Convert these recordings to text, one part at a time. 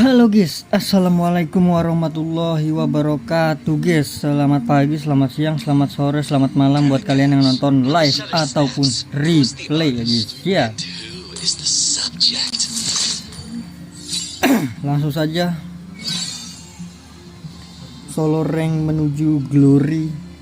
Halo guys, assalamualaikum warahmatullahi wabarakatuh guys. Selamat pagi, selamat siang, selamat sore, selamat malam buat kalian yang nonton live ataupun replay ya guys. Ya, langsung saja solo rank menuju glory.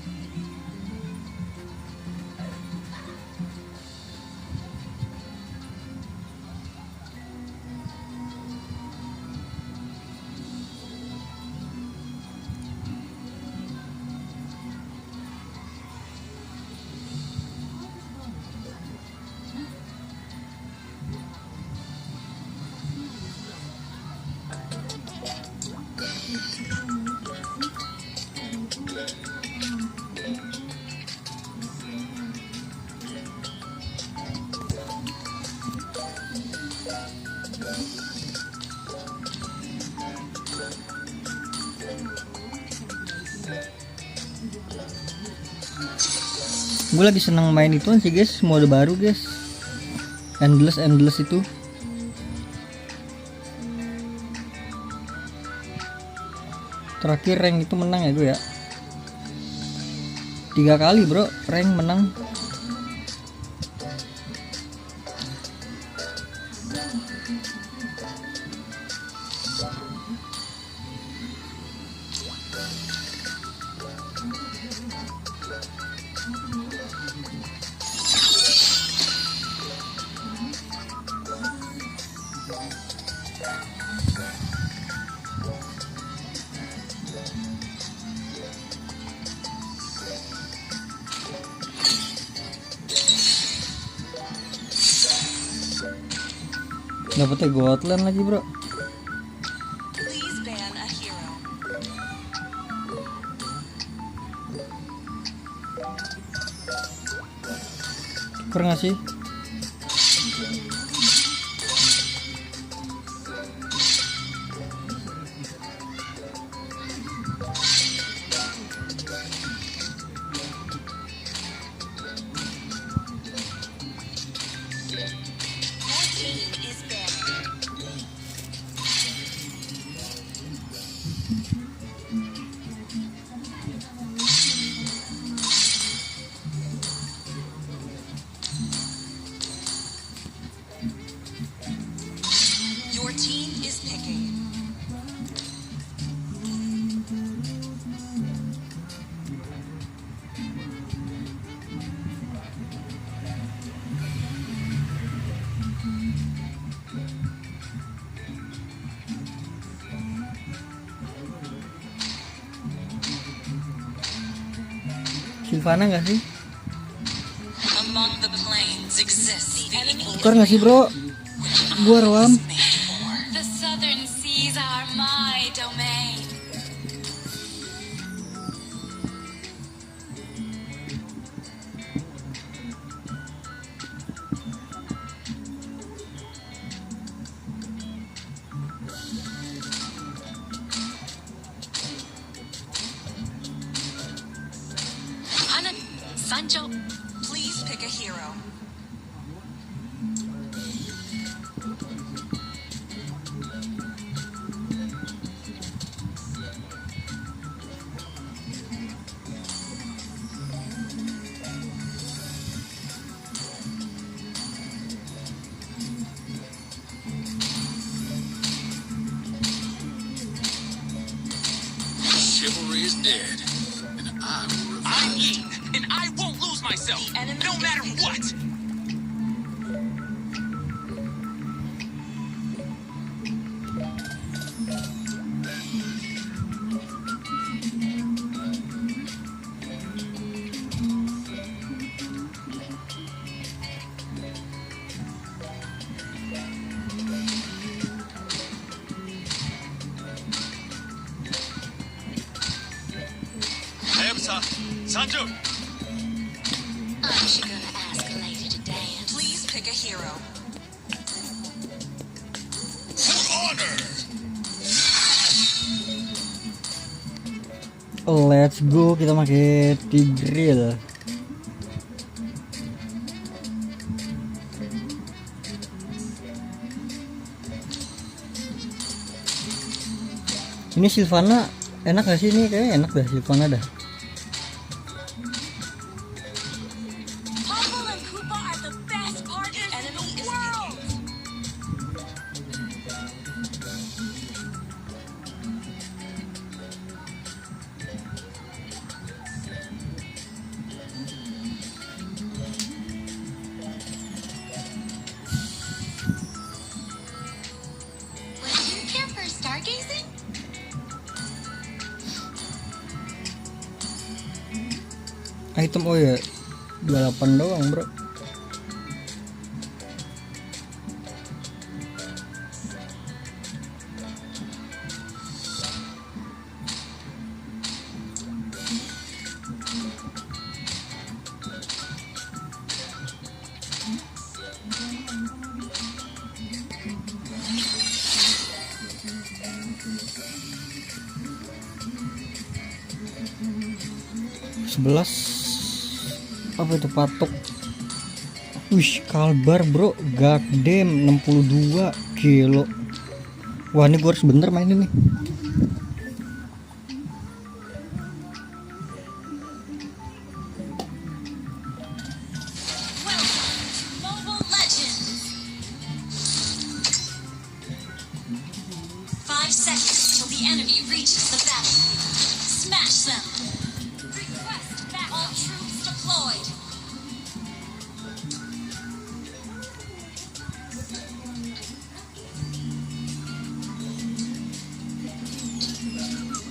Gue lagi seneng main itu sih guys, mode baru guys, endless itu. Terakhir rank itu menang ya gue ya, 3 kali bro rank menang. Dapetnya Gotland lagi bro. Keren gak sih? Your team is picking. Sylvana gak sih? Among the plains exists the enemy. Keren gak sih bro? Gua Roam. The southern seas are my domain. Sancho, please pick a hero. Chivalry is dead, and I will revive I'm it. Yi, and I won't lose myself, The enemy no is matter picking. what. Hayabusa, Sanjo. Aren't you gonna ask a lady to dance? Please pick a hero. For honor. Let's go, kita pakai Tigreal. Ini Sylvana enak gak sih? Ini kayaknya enak dah Sylvana dah. Popple and Koopa are the best partners in the world. Would you care for stargazing? Item oh ya 28 doang bro. Sebelas apa itu patok. Wih, Kalbar bro, goddamn 62 kilo. Wah, ini gue harus bener main ini. Mobile Legends. 5 seconds till the enemy reaches the battlefield. Smash them. Request back. All troops deployed.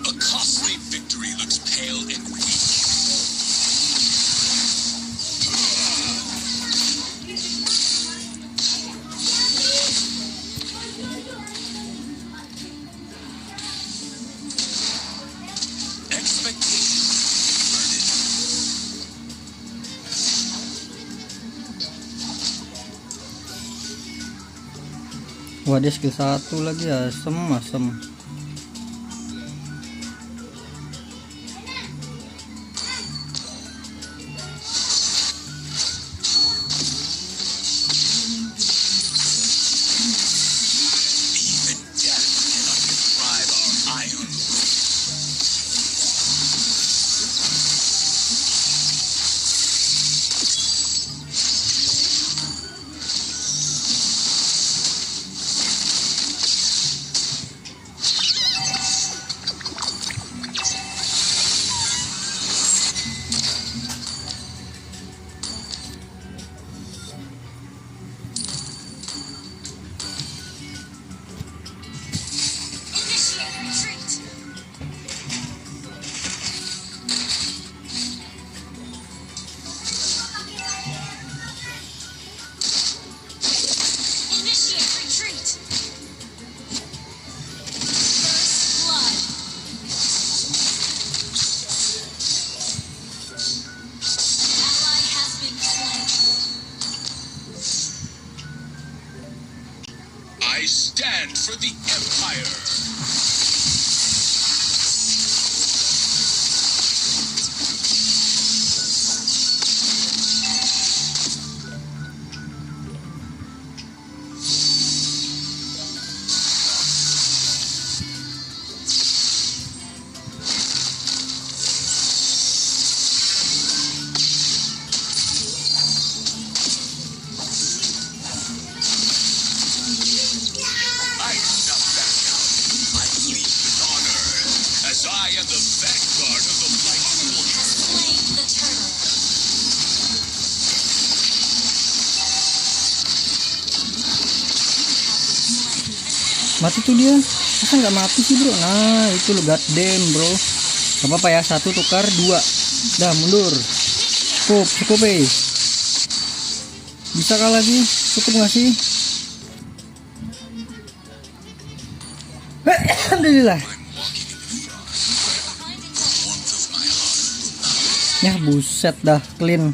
A costly victory looks pale and weak. Wah, dia skill 1 lagi, asem. Even death cannot deprive our iron. Initiate retreat. Initiate retreat. First blood. Ally has been slain. I stand for the Empire. I do not back down. I lead with honor, as I am the vanguard of the light. Enemy has slain the turtle. Mati tuh dia. Masa nggak mati sih bro? Nah itu lo goddamn bro. Gak apa-apa ya, 1 tukar 2. Dah mundur. Cukup Bisa kah lagi? Cukup nggak sih? Alhamdulillah. I'm walking in the frost. The warmth of my heart will not. Ya buset dah clean.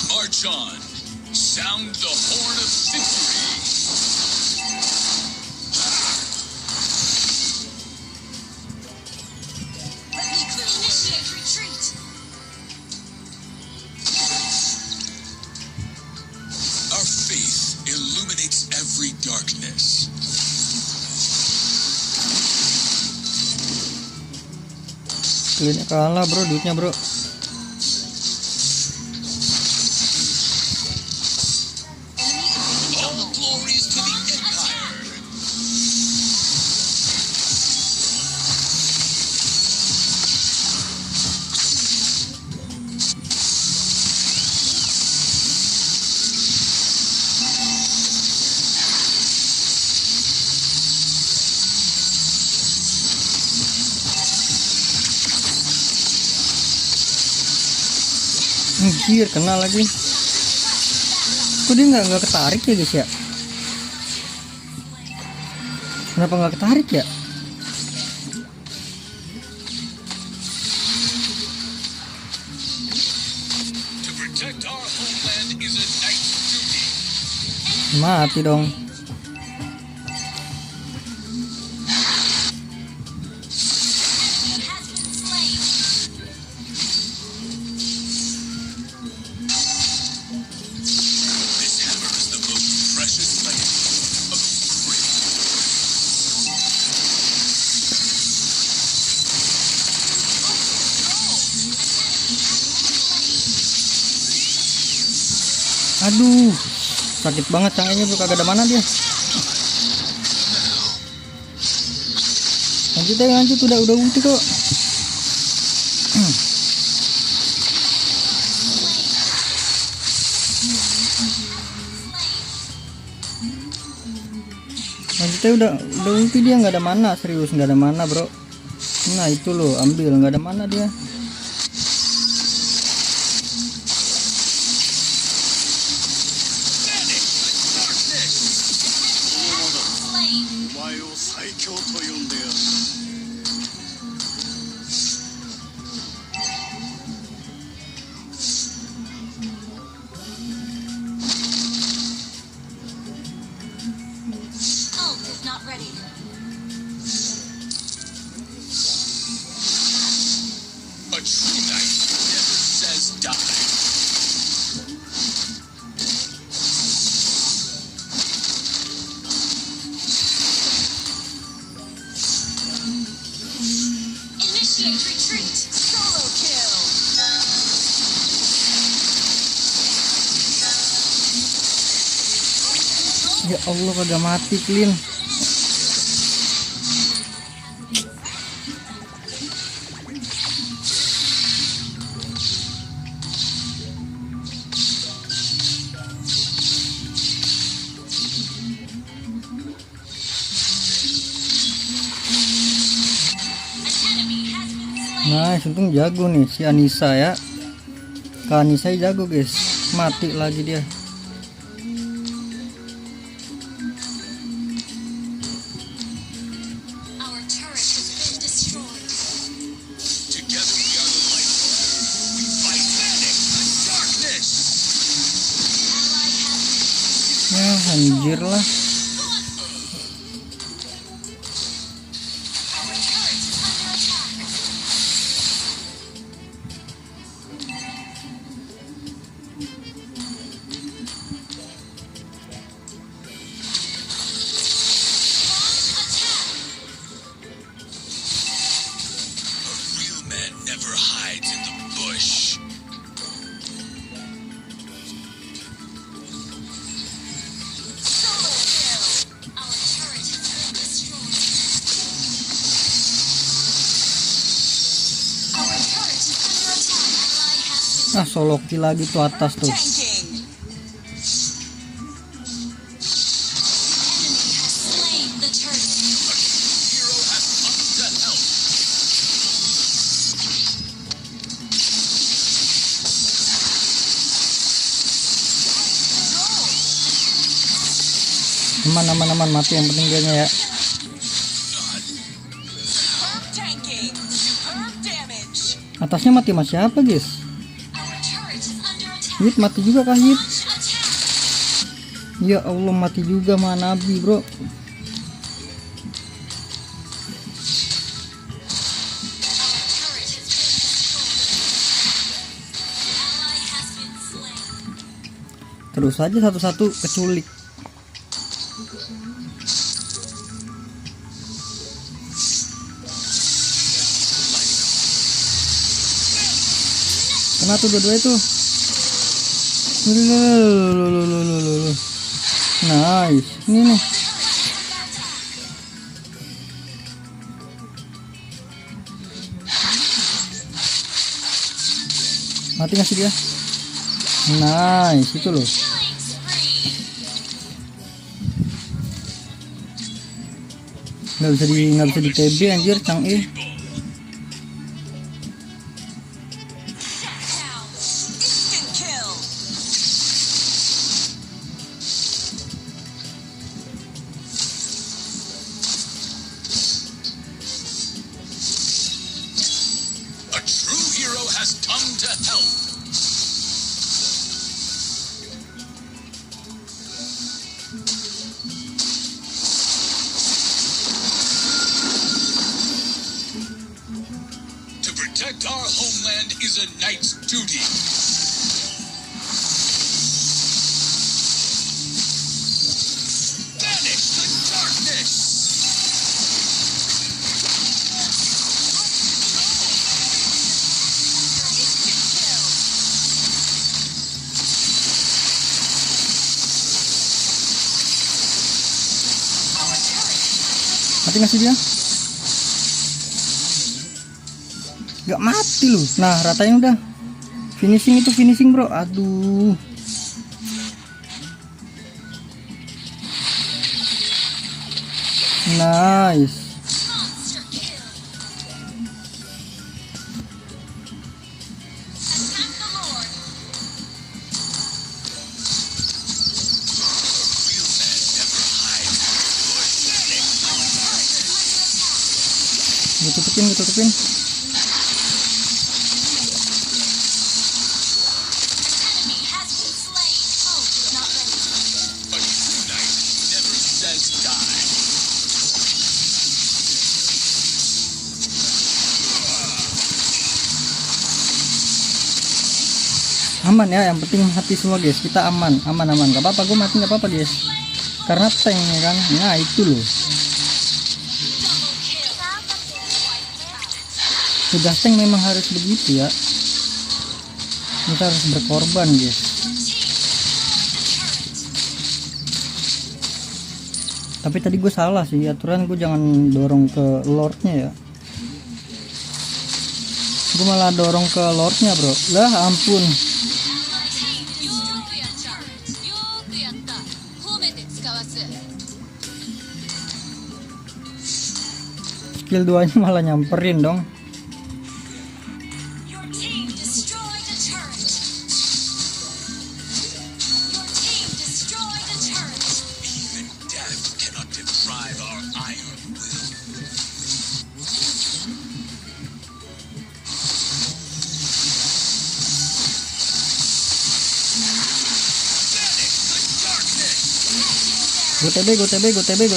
March on. Sound the horn of victory. Let me clear the way. Initiate retreat. Our fate Kalian kalah bro, duitnya bro. All glories to the Empire. Anjir, kena lagi. Kok dia nggak ketarik ya guys ya? Kenapa nggak ketarik ya? To protect our homeland is a knight's duty. Mati dong. Has been slain. This hammer is the most precious legacy of Kree. Aduh, sakit banget cangkangnya bro, kagak ada mana dia. Lanjut aja, lanjut, udah ulti kok. Lanjut aja, udah ulti dia, nggak ada mana, serius nggak ada mana bro. Nah itu loh, ambil, nggak ada mana dia. Slain. お前を最強と呼んでやる。Ult is not ready. A true knight never says die. Initiate retreat. Solo kill. Ya Allah, kagak mati clean. An enemy has been slain. Nah, untung jago nih si Anissa ya. Kak Anissa jago guys. Mati lagi dia. Our turret has been destroyed. Together we are the light. We fight Manic, the darkness. Ally has Ya anjir lah. our turret is under attack. Attack. A real man never hides in the bush. Solo kill. Our turret has been destroyed. Our turret is under attack. Ally has been Ah, solo kill lagi tuh atas tuh. tanking. Enemy has slain the turret. Hero has come to help. Aman mati, yang penting dianya ya. Tanking. Superb damage. Atasnya mati sama siapa guys? Our turret is under attack. Hit mati juga kah Hit? Attack. Ya Allah, mati juga sama Nabi bro. Our turret has been destroyed. Ally has been slain. Terus aja satu-satu keculik. Kena tuh dua-dua itu. Lululululululululul. Nice. Ini nih. Mati nggak sih dia? Nice, itu loh. Killing spree. Nggak bisa di TB anjir, Cang E. Shut down. Instant kill. A true hero has come to help. To protect our homeland is a knight's duty. Banish the darkness! Mati nggak sih dia? Gak mati loh. Nah, ratain udah. Finishing itu finishing, bro. Aduh. Nice. Monster kill. Attack the Lord. Real men never hide their good. Gue tutupin. Enemy has been slain. Oh, not ready. A true knight never says die. Aman ya, yang penting mati semua guys. Kita aman. Gak apa-apa, gue mati gak apa-apa guys. Karena tank ya kan. Nah itu loh. Double kill. Tugas tank memang harus begitu ya. Kita harus berkorban guys. Your team destroyed the turret. Tapi tadi gue salah sih, aturan gue jangan dorong ke lordnya ya. Gue malah dorong ke lordnya bro. Lah ampun. Skill 2 nya malah nyamperin dong. Your team destroyed a turret. Your team destroyed a turret. Even death cannot deprive our iron will. Banish the darkness! Go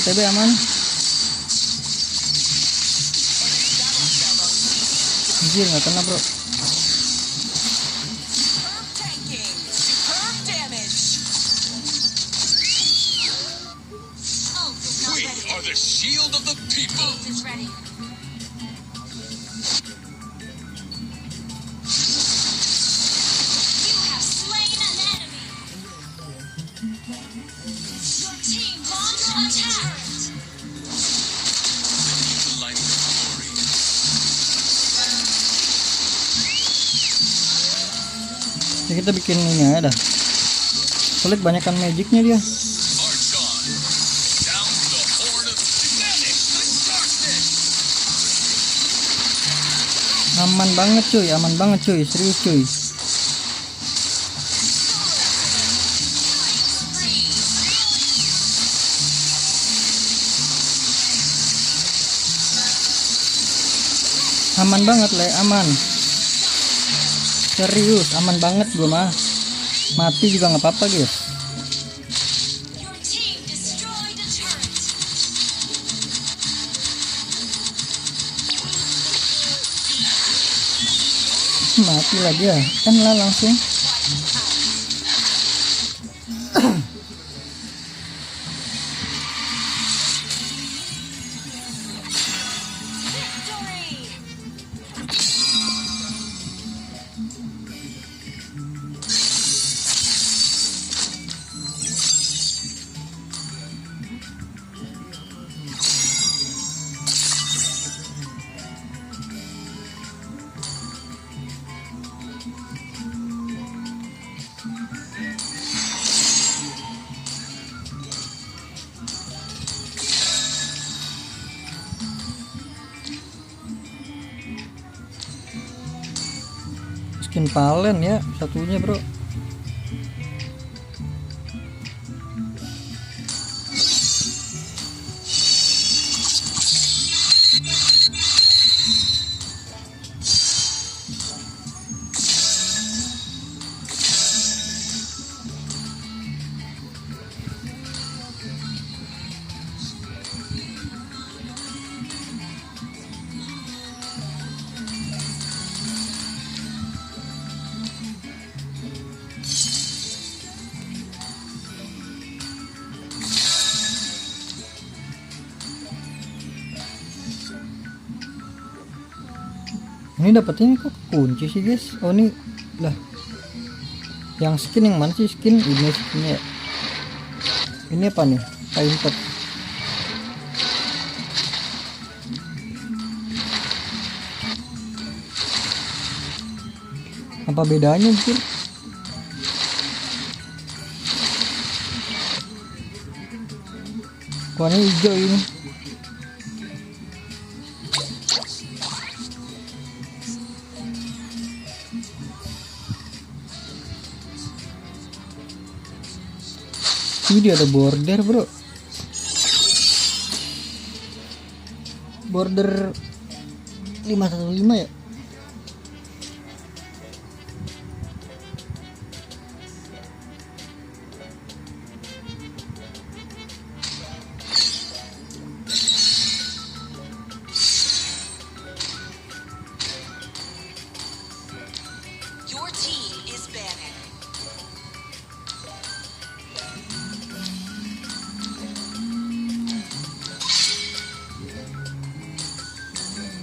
TB aman. Anjir gak kena bro. Tanking. Superb damage. Ult is not We ready. are the shield of the people. Ult is ready. You have slain an enemy. Your team launched a turret. The light of glory. Ya kita bikin ini aja dah. Soalnya kebanyakan magicnya dia. March on. Down to the horn of Banish the darkness! Aman banget cuy, serius cuy. Aman banget le, aman. Serius, aman banget gua mah. Mati juga nggak apa-apa guys. Your team destroyed a turret. Mati lagi ya, kan lah langsung. Victory! skin palen ya satunya bro. Ini dapat ini kok kunci sih guys. Oh ini lah. Yang skin yang mana sih skin? Ini skinnya. Ini apa nih? Painted. Apa bedanya sih? Warnanya hijau ini. Ini ada border bro, border 515 ya. Your team is banning.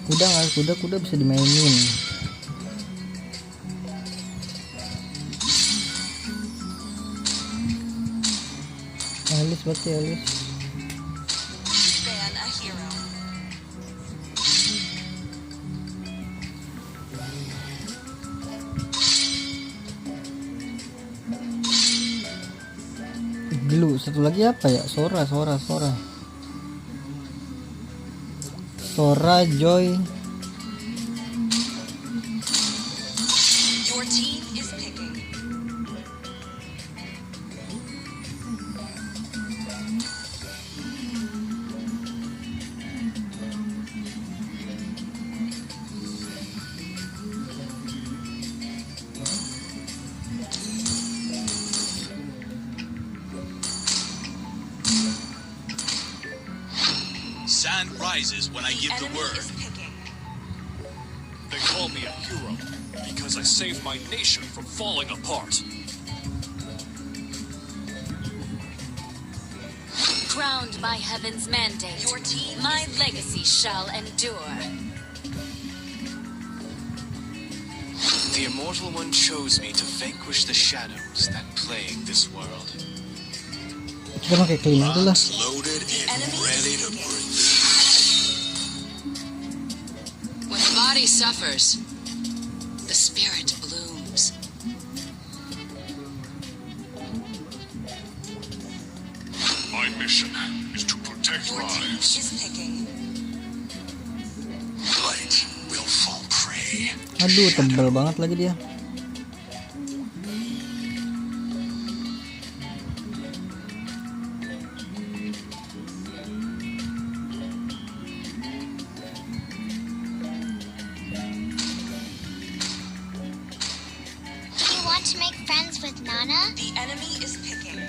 Kuda nggak? Kuda bisa dimainin. Alice berarti Alice. Ban a hero. Dulu satu lagi apa ya? Sora Joy. Your team is picking. Sand rises when I give the Enemy word. is picking. They call me a hero because I saved my nation from falling apart. Crowned by heaven's mandate, your team, my legacy shall endure. The Immortal One chose me to vanquish the shadows that plague this world. Kita pakai clean aja lah. Box loaded and ready to breathe. When the body suffers, the spirit blooms. My mission is to protect Your team lives. is picking. Light will fall prey. Aduh, tebal banget lagi dia. Do you want to make friends with Nana? The enemy is picking.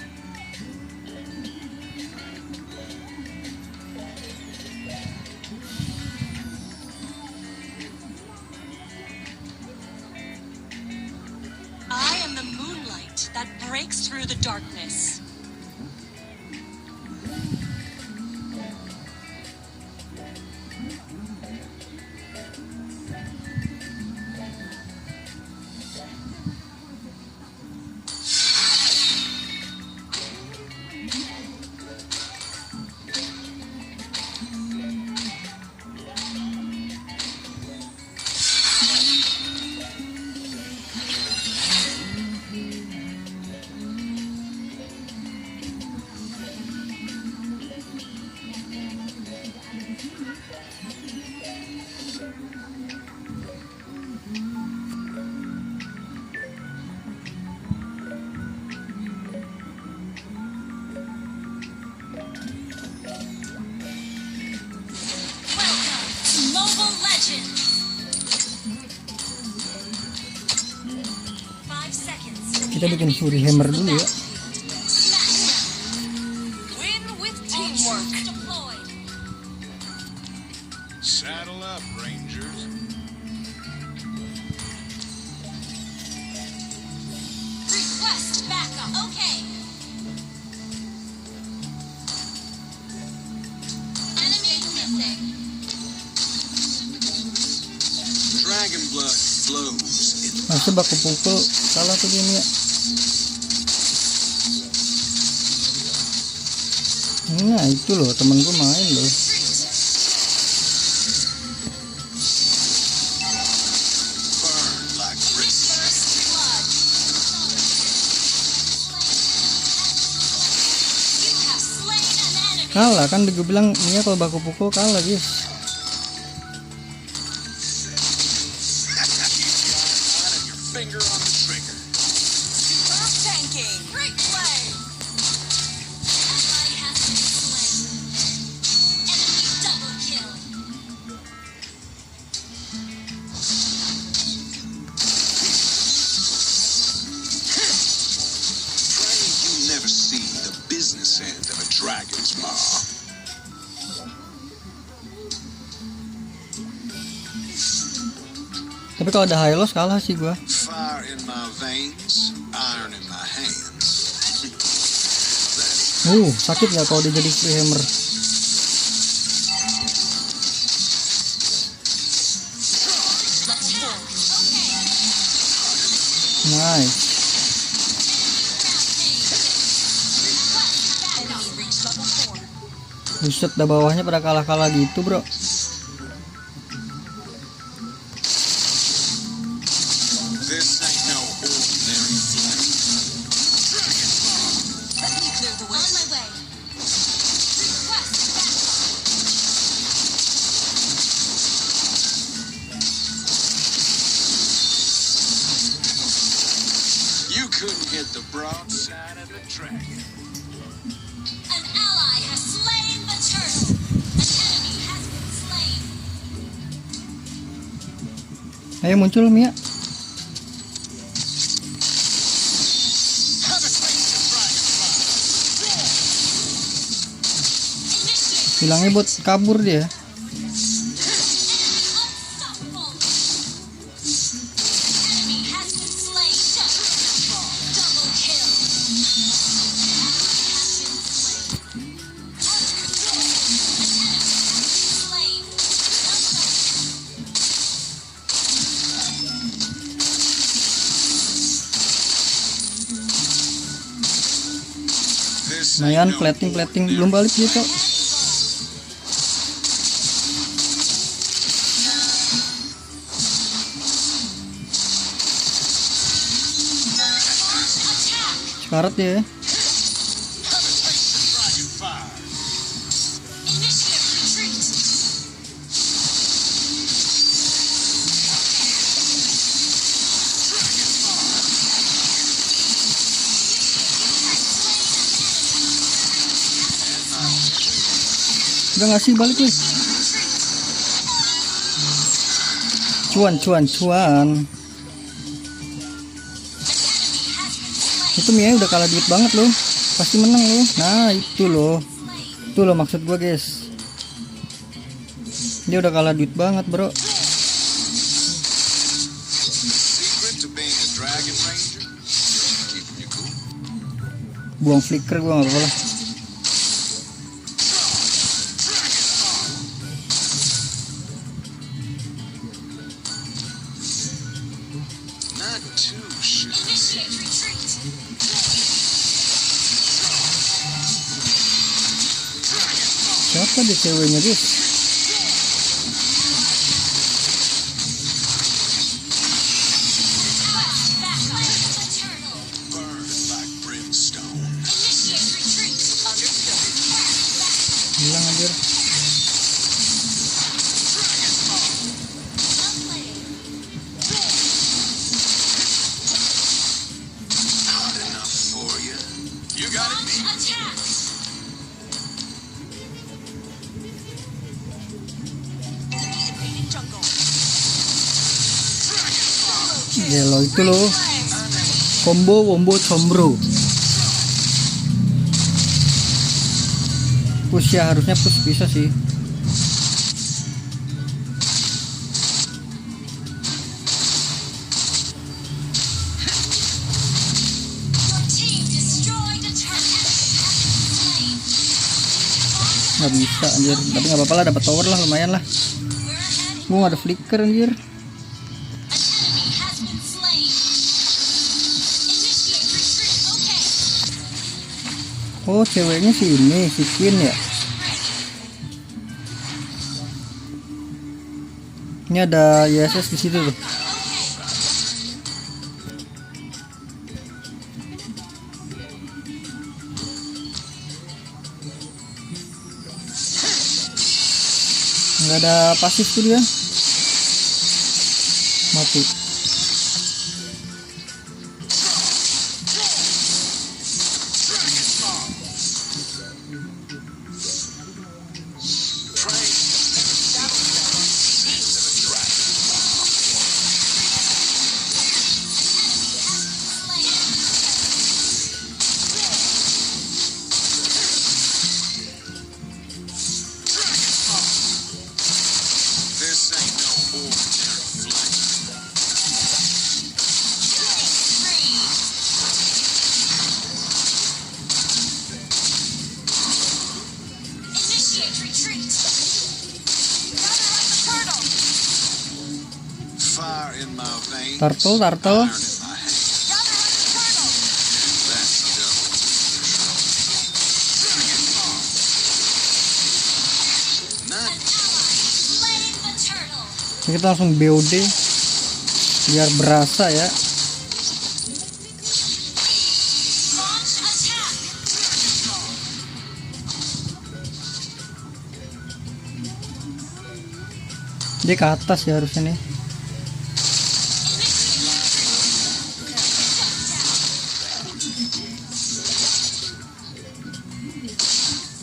I am the moonlight that breaks through the darkness. Kita bikin Fury Hammer dulu ya. Win with teamwork. Deployed. Saddle up, Rangers. Request backup. Okay. Enemy missing. Dragon blood flows in Masa baku pukul kalah tuh dia Mia. Nah itu loh temen gue main loh. burn like bricks. First blood. You have slain an enemy. Kalah kan gue bilang Mia kalau baku pukul kalah guys. Finger on the trigger. Superb tanking. Great play. Ally has been slain. Enemy double kill. Pray you never see the business end of a dragon's maw. Tapi kalau ada high loss kalah sih gua. Fire in my veins, iron in my hands. Sakit nggak kalau dia jadi Fury Hammer? Attack. Okay. Nice. Enemy reached level 4. Buset dah bawahnya pada kalah-kalah gitu bro. This ain't no ordinary flame. Let me clear the way. On my way. Request backup. You couldn't get the broadside of a dragon. An ally has slain the turtle. An enemy has been slain. Ayo muncul Mia. Have a taste of dragon Initiate. Bilangnya buat kabur dia. Unstoppable. Enemy has been slain. Double kill. Ally has been slain. Slain. This Lumayan ain't no plating ordinary belum balik dia kok. Sekarat dia. Have a taste of dragon fire. Initiate retreat. Udah ngasih balik nih. Cuan. Itu Mia udah kalah duit banget loh. Pasti menang loh. Nah itu loh. Itu loh maksud gua guys. Dia udah kalah duit banget bro. Secret to being a dragon ranger? Keeping you cool. Buang flicker gua nggak apa-apa lah. Not too sure. Initiate retreat. Siapa dia ceweknya guys? Backup. The turtle. Burn like brimstone. Initiate retreat. Understood. Hilang anjir. Not enough for you. You got it beat. Attack. Enemy invading jungle. Ya lo itu loh. Combo wombo combro. Push ya, harusnya push bisa sih. Your team destroyed a turret. Slain. Nggak bisa anjir, tapi nggak apa-apa lah, dapat tower lah, lumayan lah. We're ahead. Gua nggak ada flicker anjir. An enemy has been slain. Initiate retreat. Okay. Oh, ceweknya si ini, si Queen ya. Ini ada ISS di situ tuh. Nggak ada pasif tuh dia. Mati. This ain't no ordinary flight. Initiate retreat. Gather up the turtle. Fire in my veins. Turtle. Iron in my hands. Gather up the turtle. That's double. Not Slain the turtle. Ini kita langsung BOD biar berasa ya. Launch attack. Dia ke atas ya harusnya nih.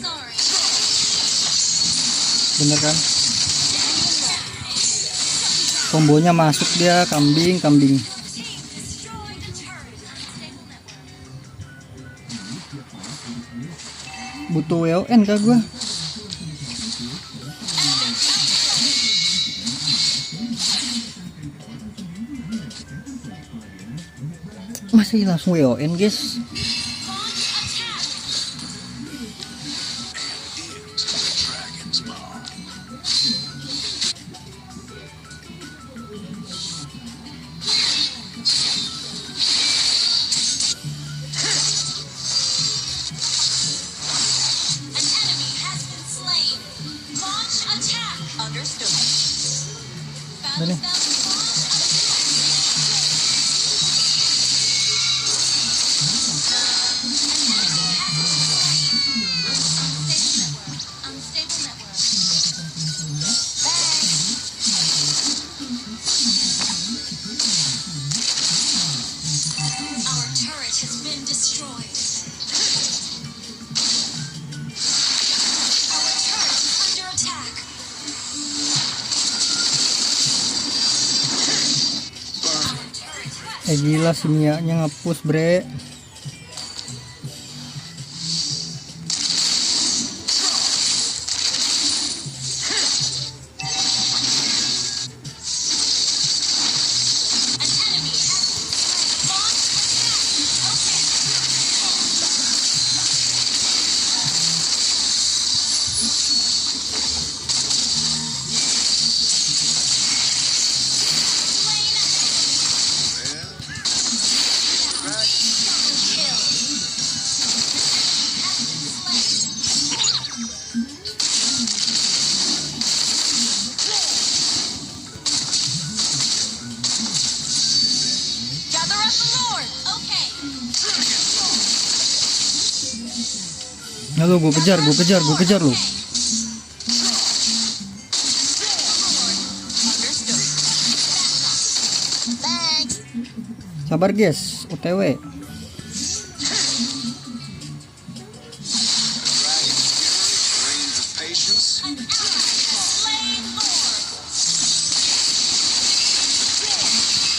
Sorry. Bener kan? Kombonya masuk dia, kambing. Team destroyed the turret. Butuh WON kah gua? Masih langsung WON guys. Launch attack. Dragon's Maw. An enemy has been slain. Launch attack. Understood. Udah nih. Unstable network. Our turret has been destroyed. Our turret is under attack. Our turret. Gila si Mia-nya nge-push bre. An enemy has been slain. Launch attack. Okay. Gather up the Lord. Okay. Halo, gue kejar lu. Understood. Thanks. Sabar guys, OTW. Dragon Fury reigns of patience. An ally has slain Lord.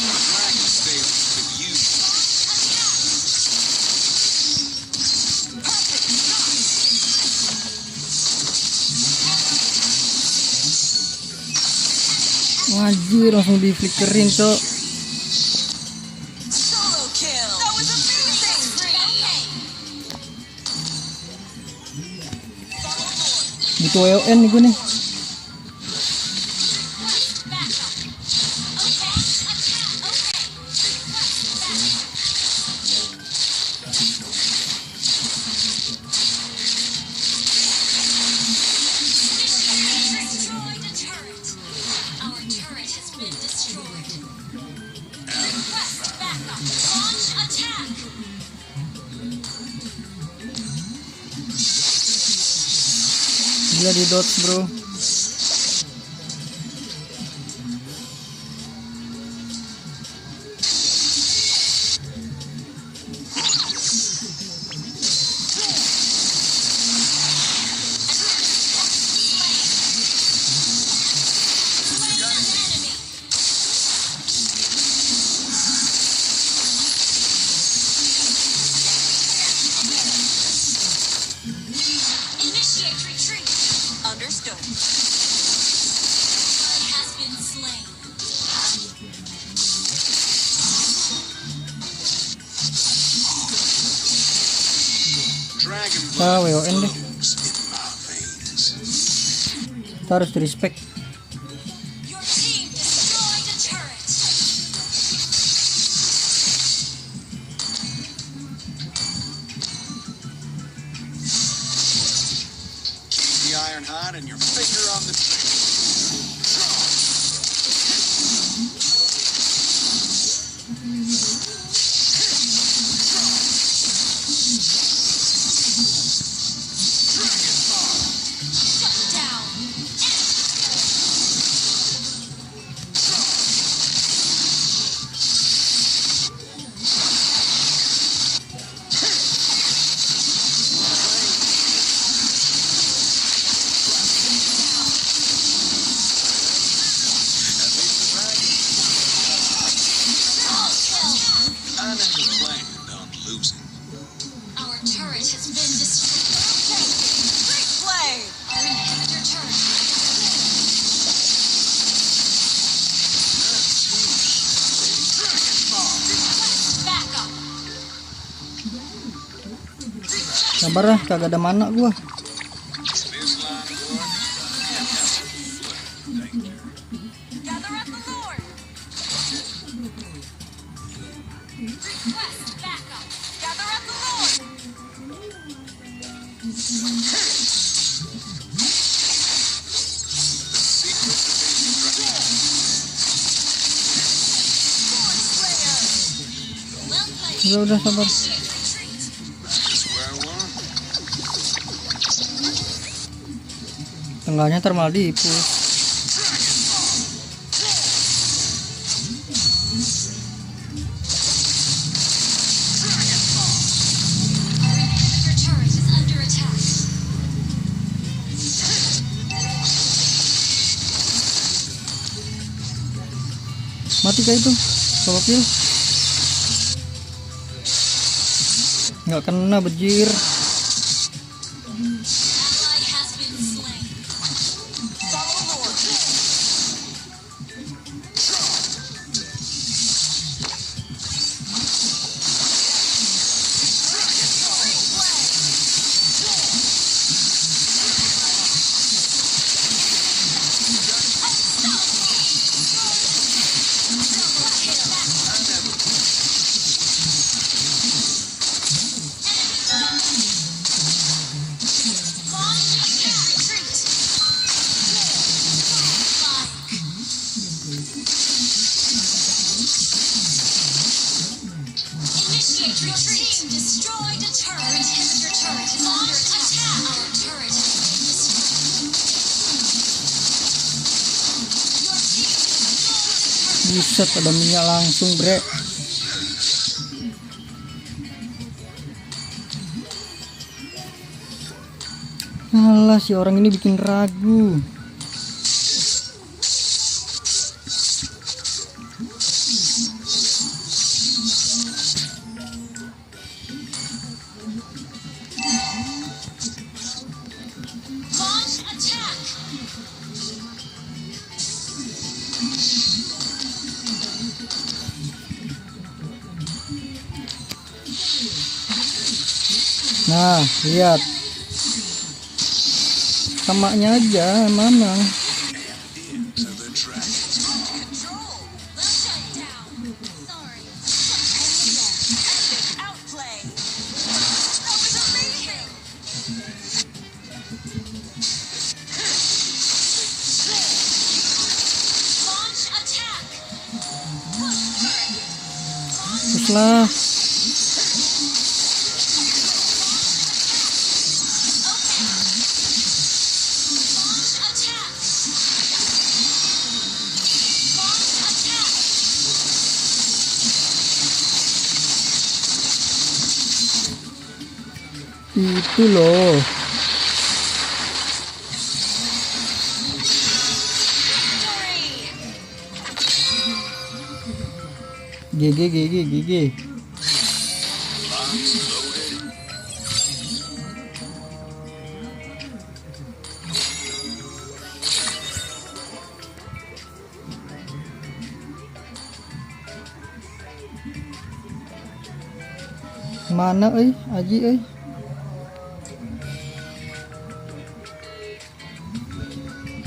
Dragon stables could use. Anjir, langsung di flickerin cok. Solo kill. That was amazing. Butuh WON nih gue nih. Gila di dodge bro. Initiate retreat. Understood. Has been slain. Dragon Ah, blood WON deh. flows in my veins. Kita harus di respect. Your team destroyed a turret. Keep the iron hot and your finger on the trigger. Shut down. I never planned on losing. Our turret has been destroyed. Great play. Our inhibitor turret. Backup. Sabar lah, kagak ada mana gua. This line of work can't have a flicker of danger. Gather at the Lord. Request backup. Gather at the Lord. Well played. Udah sabar. Initiate retreat. Square one. Tengahnya ntar malah dipus. Our inhibitor turret is under attack. Mati kah itu? Solo kill. Nggak kena bejir. Ally has been slain. Follow Lord. Initiate your team destroyed a turret. Our inhibitor turret is under attack. Our turret has been destroyed. Your team destroyed a turret. Buset, ada minyak langsung bre. Alah, si orang ini bikin ragu. Launch attack. Nah, lihat. Samanya aja, mana? Into the dragons. Outplay. That was amazing. Launch attack. Terus lah. Itu loh. GG. Box loaded. Mana Aji.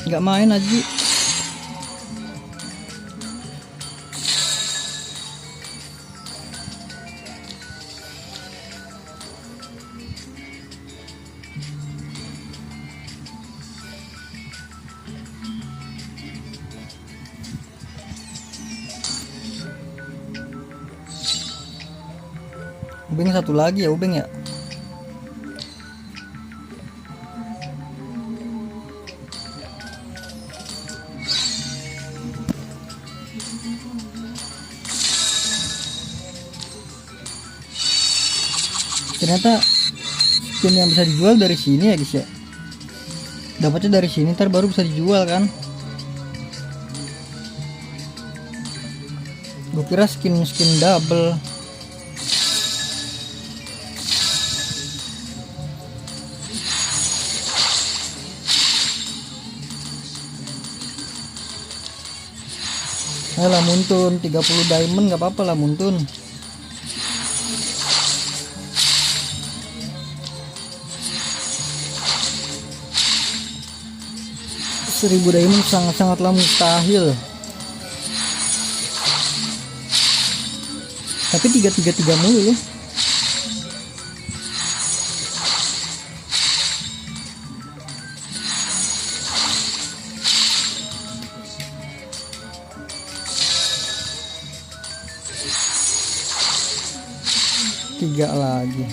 Nggak main Aji. Ubeng satu lagi ya Ubeng ya. Ternyata skin yang bisa dijual dari sini ya guys ya. Dapatnya dari sini, ntar baru bisa dijual kan. Gue kira skin double. Alah muntun 30 diamond nggak apa-apa lah muntun. Seribu diamond sangat-sangatlah mustahil. Tapi 333 mulu loh. Tiga lagi.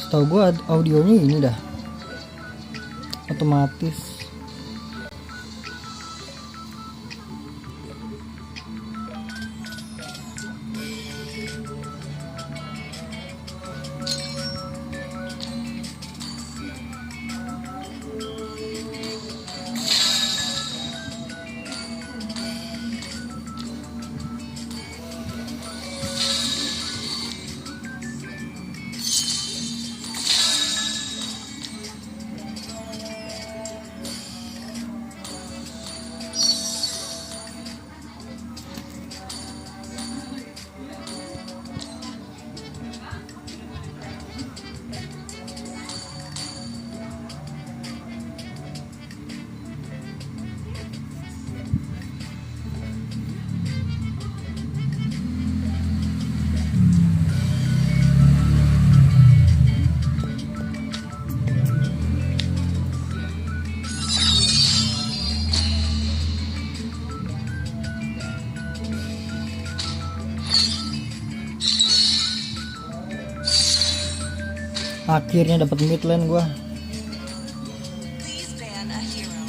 Tahu gua audionya ini dah otomatis. Akhirnya dapat mid lane gua. Please ban a hero.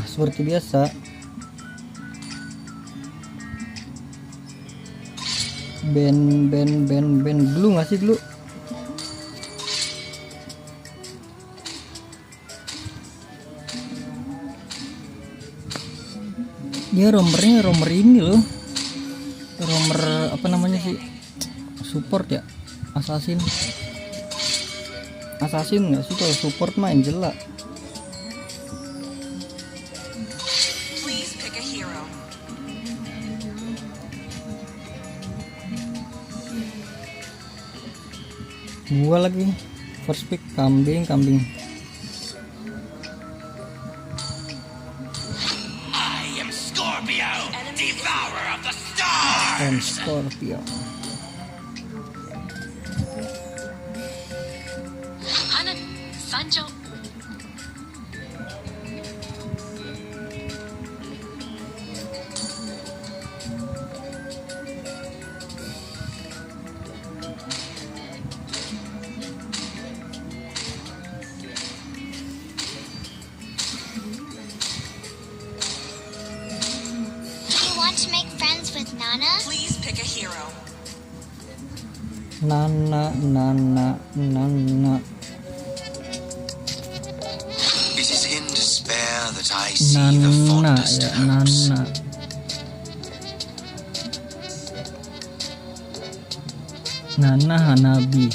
Seperti biasa. Ben blue nggak sih blue? Dia romer ini loh. Romer apa namanya sih? Support ya? Assassin nggak sih kalau support main Angela. Please pick a hero. Gua lagi first pick kambing. I am Scorpio, devourer of the stars. And Scorpio. Hanan, Sanjo. Do you want to make friends with Nana? Please pick a hero. Nana. It is in despair that I see the Nana fondest ya, hopes. Nana Hanabi.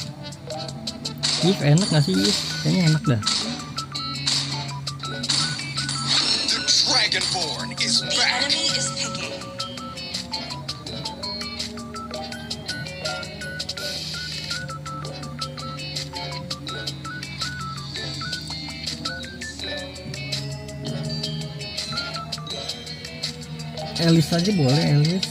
If enak gak sih? Kayaknya enak dah. The Dragonborn is The back. enemy is picking. Elis aja boleh, Elis.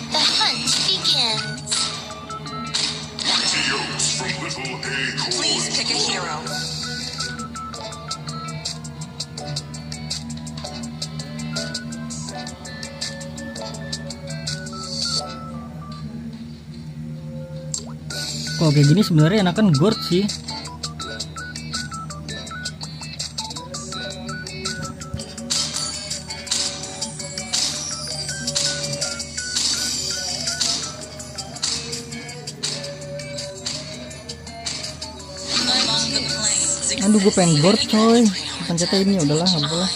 The hunt begins. Please pick a hero. Kalau kayak gini sebenarnya enakan Gord sih. Among the plains. Aduh, gue pengen Gord coy. Pencetnya ini udahlah, nggak boleh.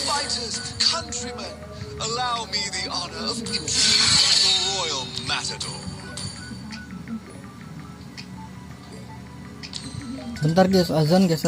Fighters, countrymen, allow me the honor of introducing the royal matador. Bentar guys, azan guys.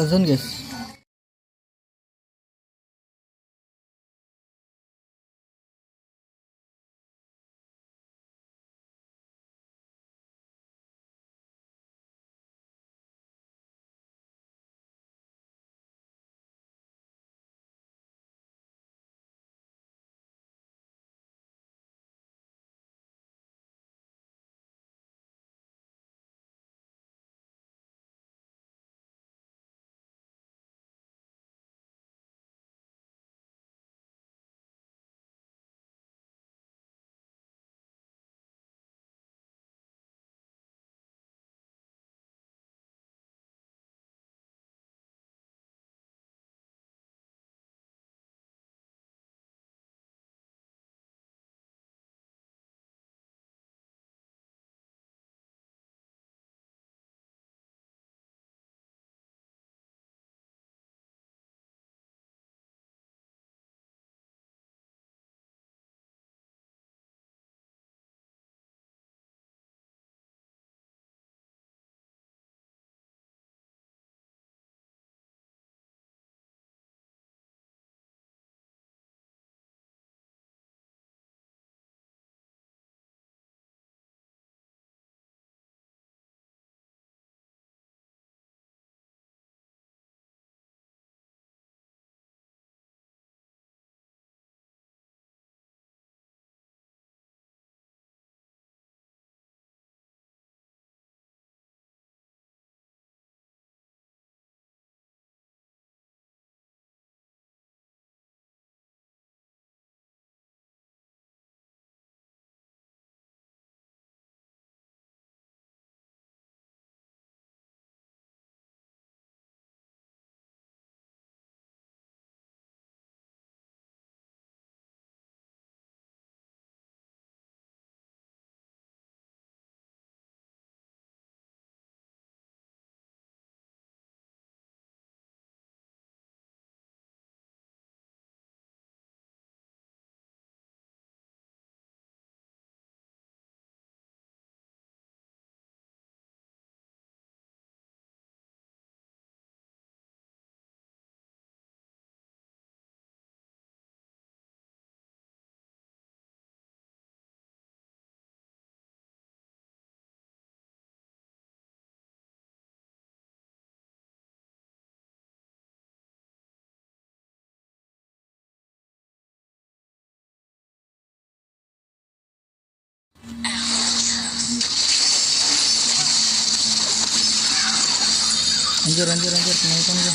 Anjir, kenaikan gua.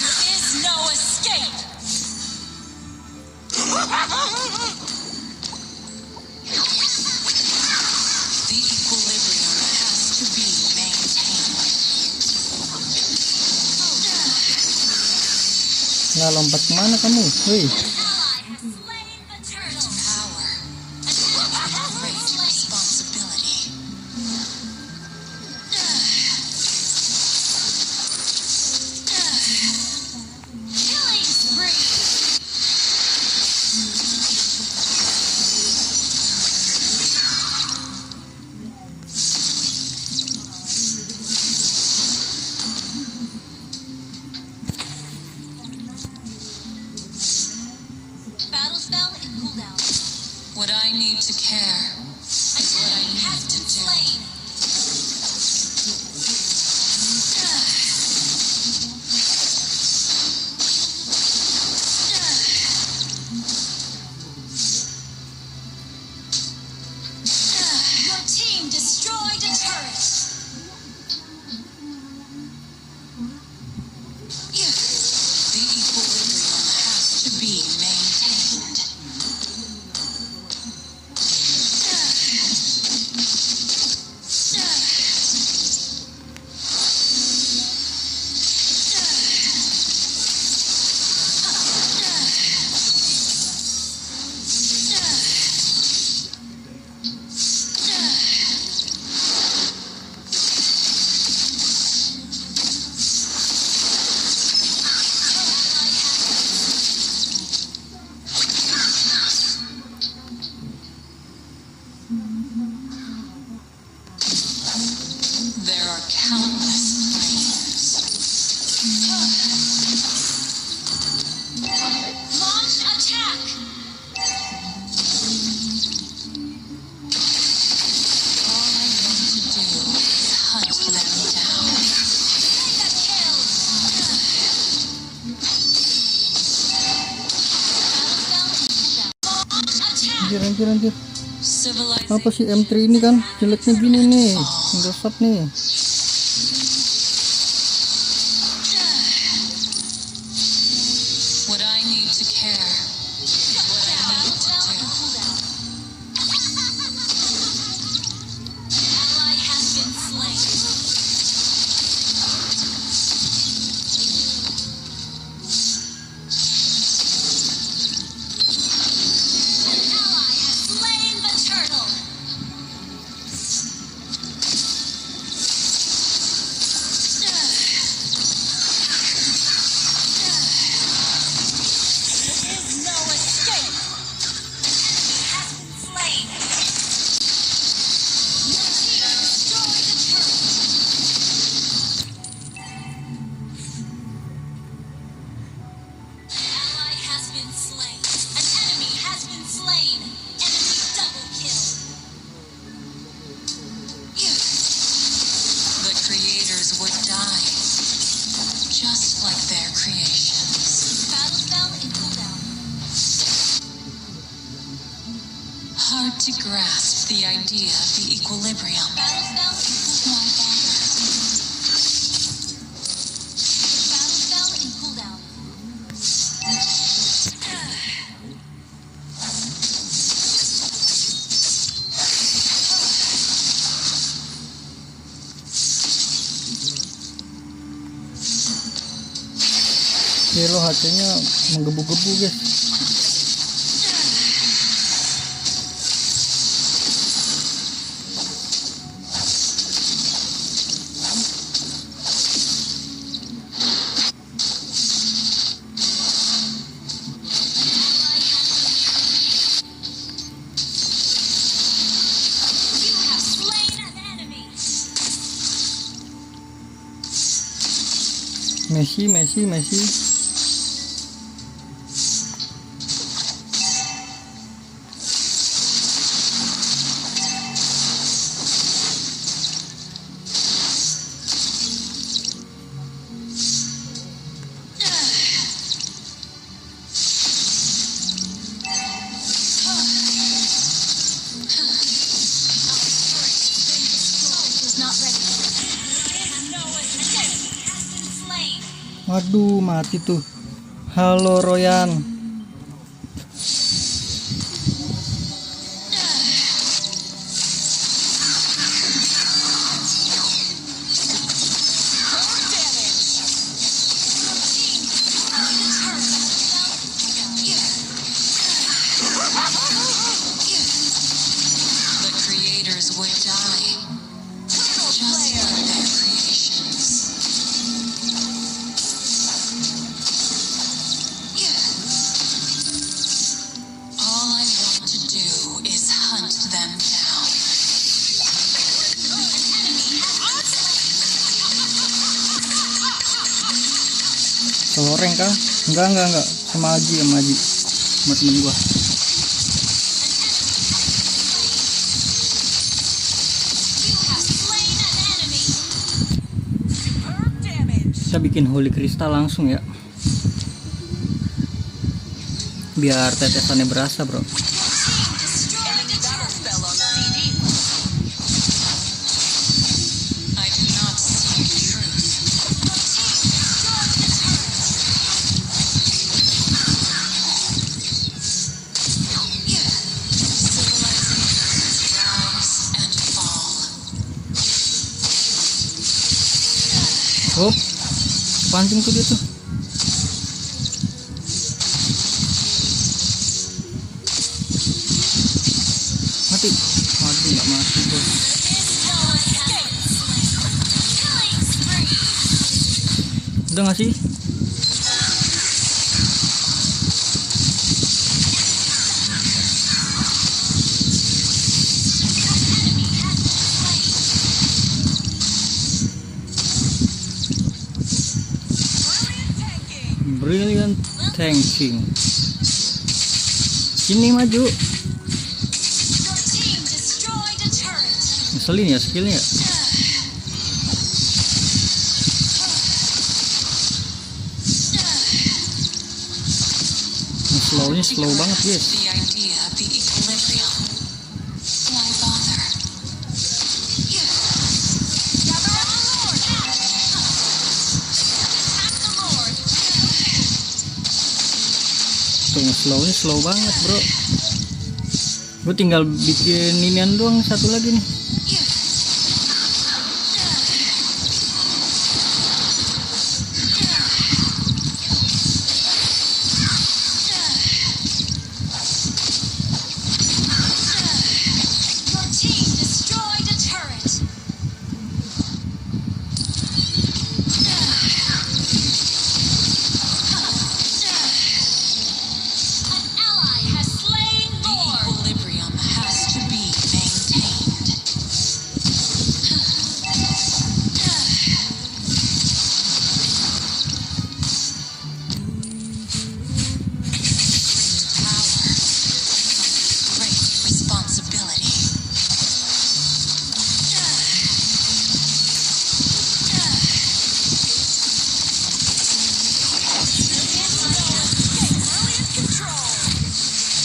There is no escape. The equilibrium has to be maintained. Nah, lompat kemana kamu? Wih, Ally has slain the turtle. Power. A great responsibility. Killing spree. Battle spell in cooldown. What I need to care is what I have to do. Your team destroyed a turret. The equilibrium has to be maintained. There are countless flames. Launch attack! All I want to do is hunt them down. Mega kill! Launch attack! anjir. Civilization. Apa sih M3 ini kan jeleknya gini nih, ngerosot nih. What I need to care is what I need to do. Ally has been slain. An ally has slain the turtle. There is no escape. An enemy has been slain. Your team destroyed a turret. Ally has been slain. An enemy has been slain. Enemy double kill. The creators would die, just like their creations. Battle spell in cooldown. Hard to grasp the idea of the equilibrium. Battle spell in cooldown. Battle spell in cooldown. Yellow HT-nya menggebu-gebu guys. You have slain an enemy. Messi. Is not ready. There is no escape. Aduh, mati tuh. Halo Royan. The creators would die. Just for their creations. All I want to do is hunt them down. Seloreng kah? Enggak. Sama Aji. Sama temen gua. You have slain an enemy. Kita bikin holy crystal langsung ya. Biar tetesannya berasa, bro. Destroyed a turret. I do not seek truth. Civilizations rise and fall. Hop. Pancing tuh dia tuh. Mati. Mati nggak mati tuh. Udah nggak sih? Brilliant tanking. Sini maju. Your team destroyed a turret. Ngeselin ya skillnya. Slownya slow banget guys. The idea of the equilibrium. Why bother? Gather up the Lord. Attack the Lord. Tuh slownya slow banget bro. Gue tinggal bikin inian doang satu lagi nih. Your team destroyed a turret. An ally has slain Lord. The equilibrium has to be maintained. Great responsibility.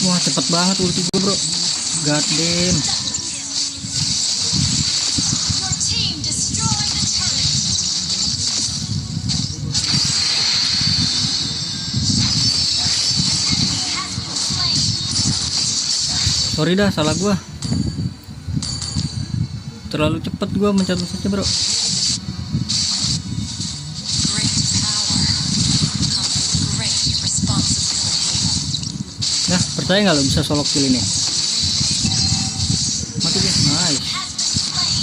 Wah cepet banget ulti gue bro. God damn. Your team destroyed a turret. Has been slain. Sorry dah salah gue. Terlalu cepet gue mencabut saja bro. Great power comes with great responsibility. Nah percaya nggak lo bisa solo kill ini? Mati dia. Nice. Has been slain.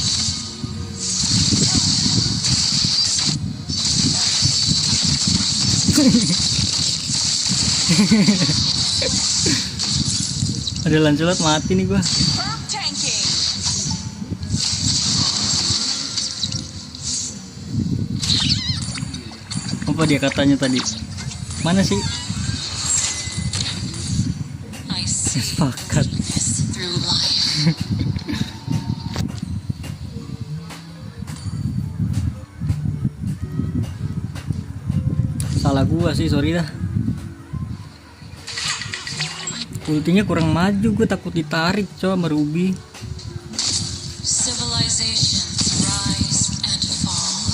Ada Lancelot mati nih gue. Apa dia katanya tadi? Mana sih? I see Sepakat. this through life. Salah gua sih, sorry dah. Ultinya kurang maju, gue takut ditarik coba sama Ruby. Civilizations rise and fall.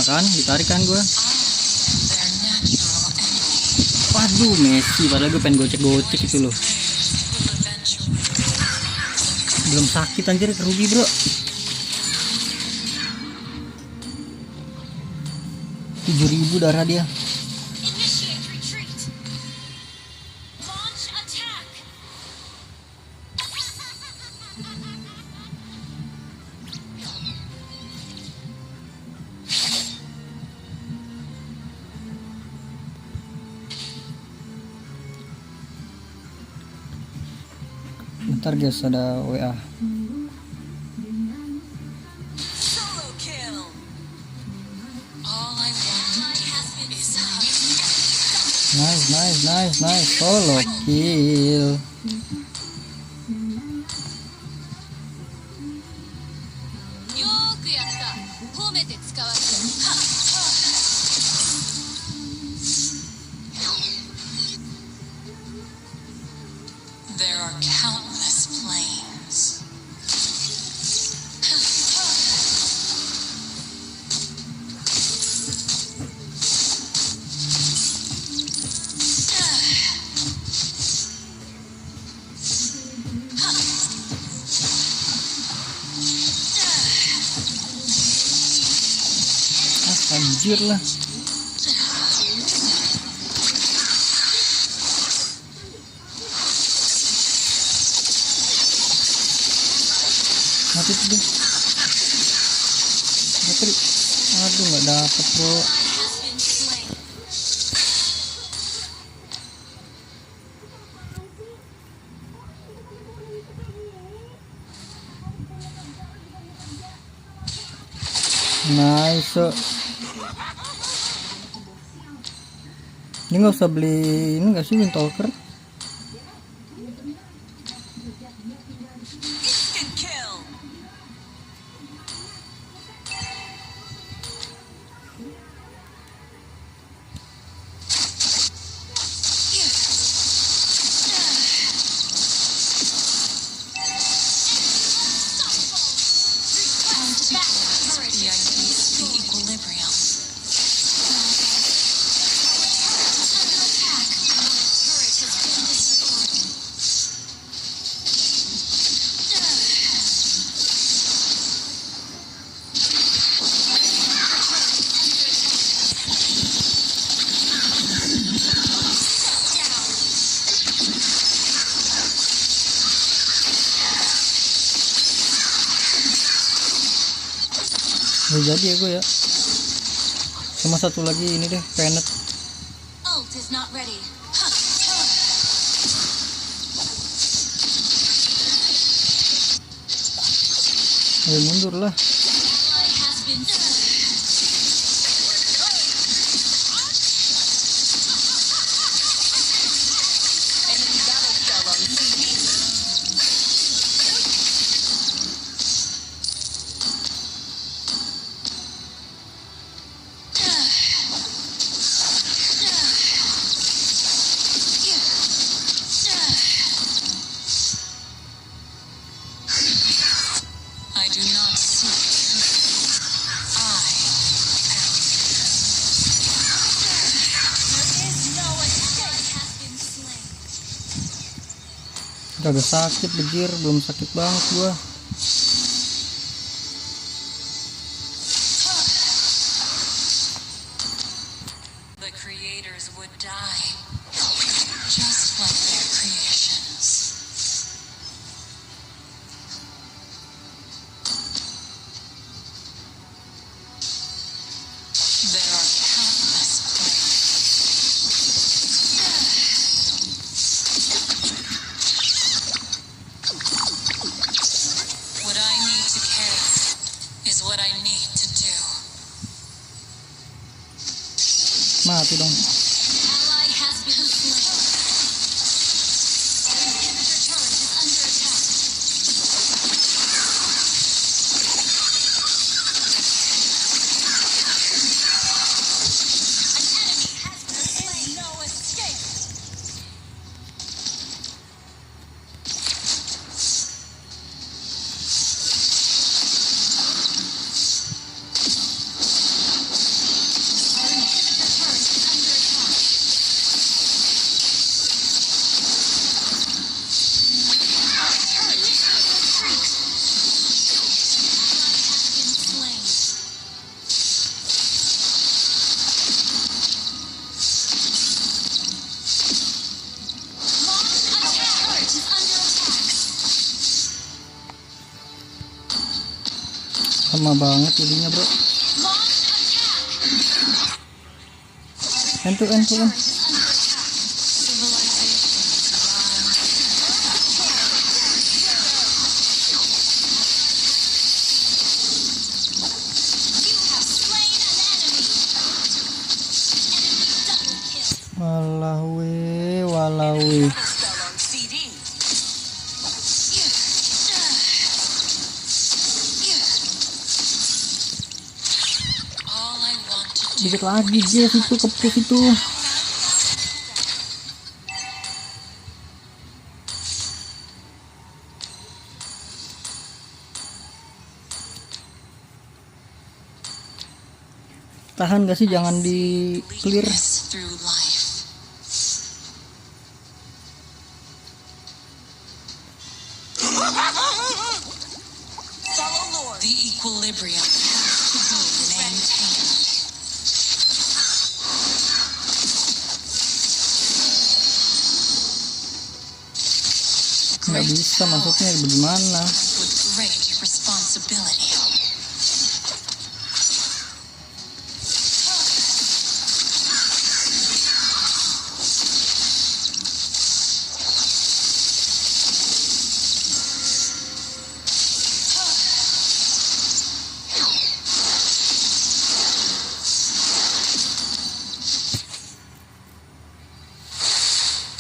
kan, ditarik kan gue. Waduh, Messi, padahal gue pengen gocek-gocek itu loh. Belum sakit anjir, kerugi bro. 7.000 darah dia. Initiate retreat. Launch attack. Bentar guys, ada WA. Solo kill. All I want is Nice. Solo kill. There are countless planes. Anjir lah. Mati tuh dia. Mati. Aduh, nggak dapet bro. Nice. Ini nggak usah beli ini nggak sih, Windtalker? Instant kill. Udah jadi ya gue ya. Sama satu lagi ini deh, Penet. Ult is not ready. Ayo mundur lah. Ally has been enemy battle cell on scene. I do not seek truth. I am. There is no escape. Has been slain. Udah agak sakit bejir, belum sakit banget gua. The creators would die, just like their creations. There are countless planes. What I need to carry is what I need to do. Mati dong. Ally has been slain. Inhibitor turret is under attack. An enemy has been slain. No escape. percuma banget jadinya bro. End to end. Walawi. Dikit lagi guys, itu kepres itu. Tahan gak sih, jangan di clear. The equilibrium to be maintained. Nggak bisa masuknya bagaimana? With great responsibility.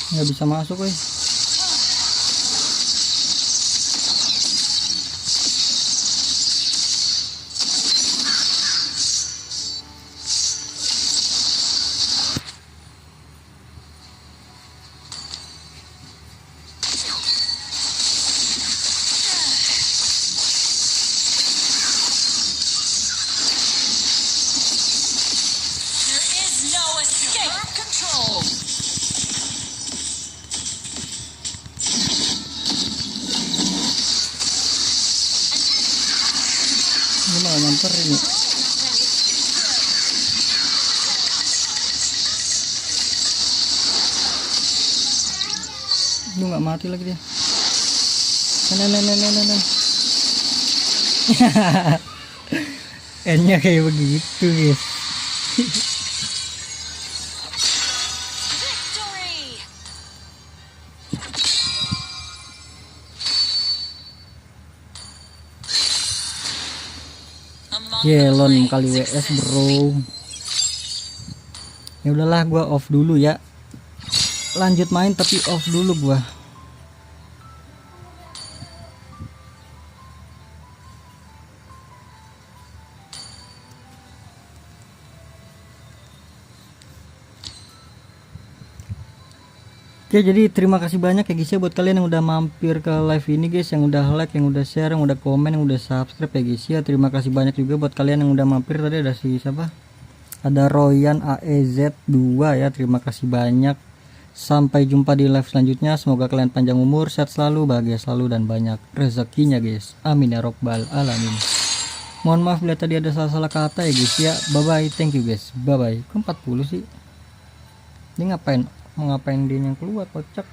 Nggak bisa masuk weh. There is no escape. Control. Ini malah nyamper ini. Lu nggak mati lagi dia. Nen. N-nya kayak begitu guys. Victory. Gelon kali WS bro. Ya udahlah, gua off dulu ya. Lanjut main tapi off dulu gua. Oke, jadi terima kasih banyak ya guys ya buat kalian yang udah mampir ke live ini guys, yang udah like, yang udah share, yang udah komen, yang udah subscribe ya guys ya. Terima kasih banyak juga buat kalian yang udah mampir. Tadi ada si siapa? Ada Royan AEZ2 ya. Terima kasih banyak. Sampai jumpa di live selanjutnya. Semoga kalian panjang umur, sehat selalu, bahagia selalu, dan banyak rezekinya guys. Amin ya robbal alamin. Mohon maaf bila tadi ada salah-salah kata ya guys ya. Bye bye, thank you guys. Bye bye. Kok 40 sih? Ini ngapain? Mau ngapain dia yang keluar, kocak.